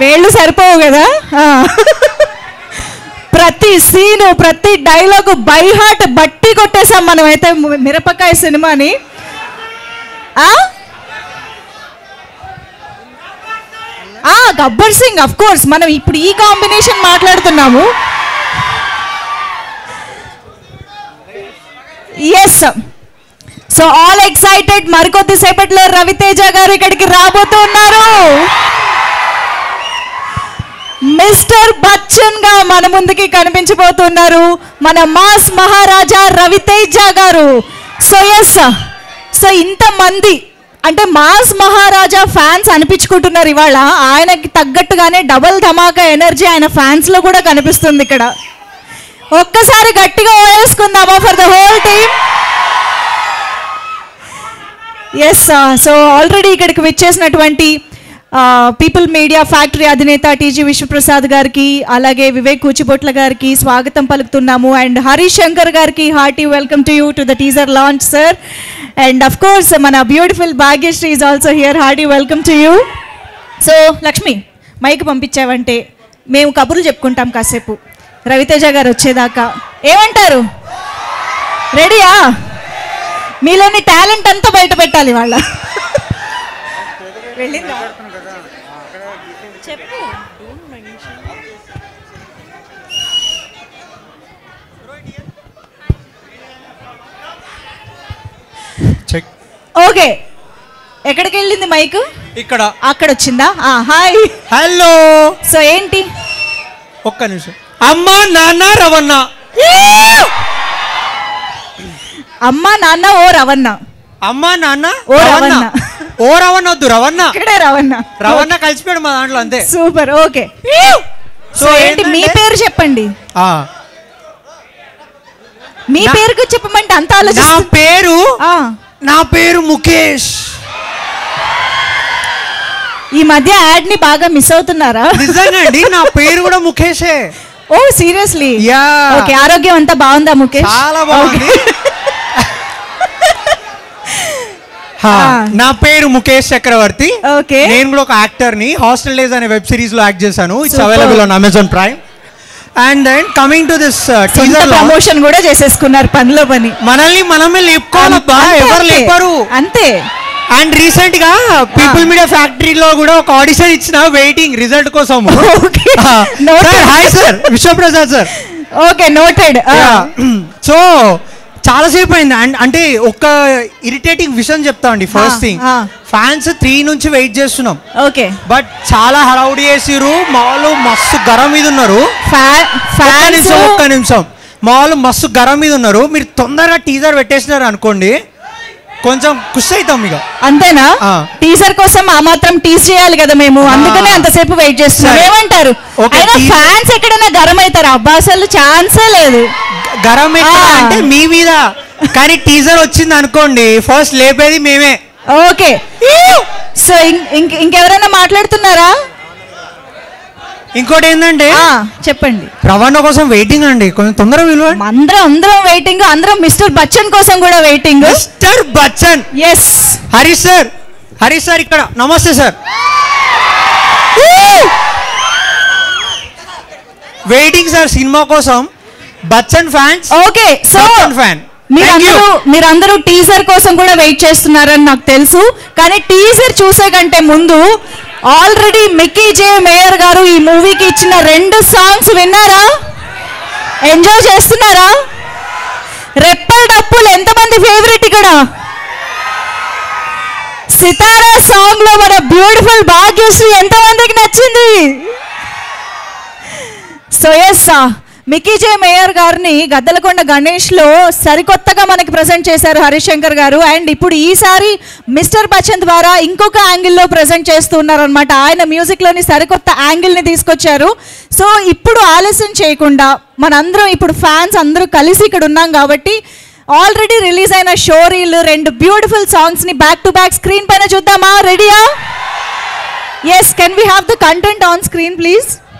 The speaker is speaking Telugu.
వేళ్ళు సరిపోవు కదా. ప్రతి సీను ప్రతి డైలాగు బై హార్ట్ బట్టి కొట్టేసాం మనమైతే మిరపకాయ సినిమాని. గబ్బర్ సింగ్ అఫ్ కోర్స్, మనం ఇప్పుడు ఈ కాంబినేషన్ మాట్లాడుతున్నాము. Yes, so all excited. మరికొద్ది సేపట్లో రవితేజ గారు ఇక్కడికి రాబోతున్నారు. మిస్టర్ బచ్చన్ గా మన ముందుకి కనిపించబోతున్నారు మన మాస్ మహారాజా రవితేజ గారు. సో ఎస్, సో ఇంతమంది అంటే మాస్ మహారాజా ఫ్యాన్స్ అనిపించుకుంటున్నారు ఇవాళ. ఆయనకి తగ్గట్టుగానే డబల్ ధమాకా ఎనర్జీ ఆయన ఫ్యాన్స్ లో కూడా కనిపిస్తుంది ఇక్కడ. ఒక్కసారి గట్టిగా వేసుకుందామా for the whole team. Yes, so already ఇక్కడికి విచ్చేసినటువంటి పీపుల్ మీడియా ఫ్యాక్టరీ అధినేత టీజీ విశ్వప్రసాద్ గారికి, అలాగే వివేక్ కూచిబొట్ల గారికి స్వాగతం పలుకుతున్నాము. అండ్ హరీష్ శంకర్ గారికి hearty welcome to you to the teaser launch sir. And of course మన beautiful Bhagyashree is also here. Hearty welcome to you. So Lakshmi, mike పంపించావంటే మేము కబుర్లు చెప్పుకుంటాం కాసేపు రవితేజ గారు వచ్చేదాకా. ఏమంటారు? రెడీయా? మీలోని టాలెంట్ అంతా బయట పెట్టాలి వాళ్ళ. వెళ్ళిందా? చెప్పు. ఓకే, ఎక్కడికి వెళ్ళింది మైక్? ఇక్కడ. అక్కడ వచ్చిందా? Hi, hello. సో ఏంటి? ఒక్క నిమిషం. అమ్మా నాన్న రవణ. అమ్మా నాన్న ఓ రవణ. అమ్మా నాన్న ఓ రవణ. ఓ రవణ వద్దు, రవణ. ఇక్కడే రవణ. రవణ కలిసిపోయాడు మా దాంట్లో, అంతే. సూపర్. ఓకే, సో ఏంటి మీ పేరు చెప్పండి. మీ పేరు చెప్పమంటే అంత ఆలోచన. నా పేరు ముఖేష్. ఈ మధ్య యాడ్ ని బాగా మిస్ అవుతున్నారా? నిజంగా అండి, నా పేరు కూడా ముఖేషే. ఓ సీరియస్లీ? యా. ఓకే, ఆరోగ్యం అంతా బాగుందా ముఖేష్? చాలా బాగుంది. నా పేరు ముఖేష్ చక్రవర్తి. ఓకే, నేను కూడా ఒక యాక్టర్ ని. హాస్టల్ డేస్ అనే వెబ్ సిరీస్ లో యాక్ట్ చేశాను. It's available on Amazon Prime. And then coming to this teaser promotion కూడా చేసేసుకున్నారు పనిలో పని. మనల్ని మనమే లేపుకోవాలబ్బా, ఎవరు లేపారు అంతే. అండ్ రీసెంట్ గా పీపుల్ మీడియా ఫ్యాక్టరీలో కూడా ఒక ఆడిషన్ ఇచ్చిన, వెయిటింగ్ రిజల్ట్ కోసం. Hi sir, Vishwaprasad sir. Okay, noted. So చాలాసేపు అయింది. అండ్ అంటే ఒక ఇరిటేటింగ్ విషయం చెప్తా అండి. ఫస్ట్ థింగ్, ఫ్యాన్స్ 3 నుంచి వెయిట్ చేస్తున్నాం. ఓకే, బట్ చాలా హడావుడి చేసిరు. మా వాళ్ళు మస్తు గరం మీద ఉన్నారు. ఒక్క నిమిషం, మా వాళ్ళు మస్తు గరం మీద ఉన్నారు. మీరు తొందరగా టీజర్ పెట్టేసినారు అనుకోండి, కొంచెం ఖుషి అవుతాం ఇక. అంతేనా? టీజర్ కోసం ఆ మాత్రం టీజ్ చేయాలి కదా మేము, అందుకనే అంతసేపు వెయిట్ చేస్తున్నాం. ఏమంటారు? ఫ్యాన్స్ ఎక్కడైనా గరం అవుతారా? అబ్బా అసలు ఛాన్సే లేదు. గరం అంటే మీ మీద, కానీ టీజర్ వచ్చింది అనుకోండి ఫస్ట్ లేపేది మేమే. ఓకే, సో ఇంకెవరైనా మాట్లాడుతున్నారా? ఇంకోటి ఏంటంటే చెప్పండి. రవాణా కోసం వెయిటింగ్ అండి, కొంచెం తొందరగా పిలవండి. అందరం వెయిటింగ్. అందరం మిస్టర్ బచ్చన్ కోసం కూడా waiting. Mister Bachchan. Yes, Harish sir ఇక్కడ. నమస్తే సార్. వెయిటింగ్ సార్ సినిమా కోసం. Bachchan fans. Okay, so fan మీరందరూ టీజర్ కోసం కూడా వెయిట్ చేస్తున్నారని నాకు తెలుసు. కానీ టీజర్ చూసే కంటే ముందు ఆల్రెడీ మిక్కీ జే మేయర్ గారు ఈ మూవీకి ఇచ్చిన 2 సాంగ్స్ విన్నారా? ఎంజాయ్ చేస్తున్నారా? రెప్పల్ డప్పులు ఎంతమంది ఫేవరెట్ ఇక్కడ? సితారా సాంగ్ లో మన బ్యూటిఫుల్ భాగ్యశ్రీ ఎంతమందికి నచ్చింది? సో ఎస్, మిక్కీ జే మేయర్ గారిని గద్దలకొండ గణేష్లో సరికొత్తగా మనకి ప్రజెంట్ చేశారు హరీష్ శంకర్ గారు. అండ్ ఇప్పుడు ఈసారి మిస్టర్ బచ్చన్ ద్వారా ఇంకొక యాంగిల్లో ప్రజెంట్ చేస్తున్నారు అనమాట. ఆయన మ్యూజిక్లోని సరికొత్త యాంగిల్ని తీసుకొచ్చారు. సో ఇప్పుడు ఆలస్యం చేయకుండా మనందరం ఇప్పుడు ఫ్యాన్స్ అందరూ కలిసి ఇక్కడ ఉన్నాం కాబట్టి ఆల్రెడీ రిలీజ్ అయిన షోరీలు 2 బ్యూటిఫుల్ సాంగ్స్ని బ్యాక్ టు బ్యాక్ స్క్రీన్ పైన చూద్దామా? రెడీయా? Yes, can we have the content on screen please?